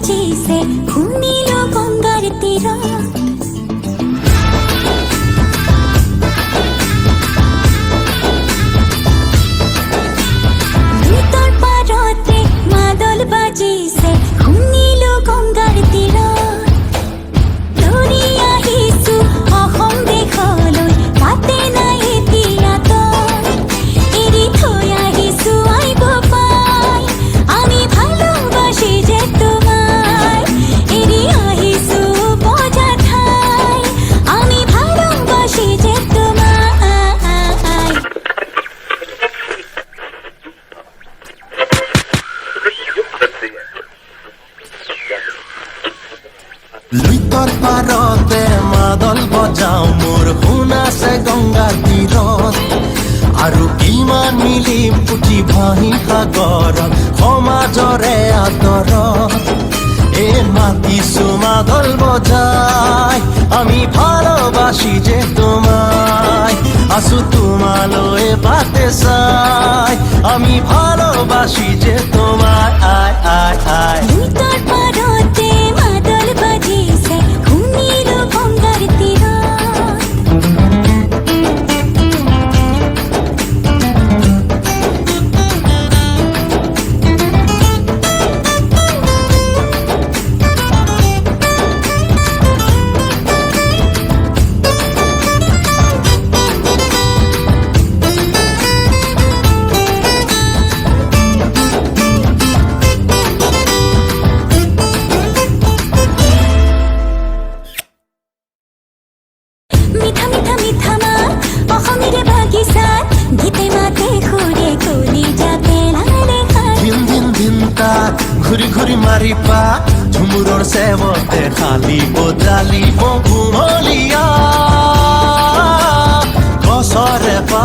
বাজিছে শুনিলো গংগাৰ তীৰত দুইটাৰ পাৰতে মাদল বাজিছে শুনিলো গংগাৰ তীৰত দৌৰি আহিছো অসম দেশলৈ পাতে নাই এতিয়া তই এৰি থৈ আহিছো আইব পাই আমি ভালোবাসি যে তোমায় এৰি আহিছো বজা ঠাই আমি ভালোবাসি যে তোমায় লুইতৰ পাৰতে মাদল বজাও মোৰ শুনাছে গংগাৰ তীৰত আৰু কিমান মিলিম পুঠি ভাহি সাগৰত সমাজৰে আদৰত মাতিছো মাদল বজাই আমি ভালোবাসি যে তোমায় আছো তোমালৈ বাটে চাই আমি ভালোবাসি যে তোমায় আই আই আই দুইটাৰ পাৰতে মাদল বাজিছে শুনিলো গংগাৰ তীৰত মিঠা মিঠা মিঠা মাত অসমীৰে বাগিচাত গীতে মাতে সুৰে কলিজা পেলালে খাত দিন দিন দিন তাত ঘূৰি ঘূৰি মাৰি পা ঝুমুৰৰ চেৱতে খালি বজালি কুমলীয়া গছৰে পা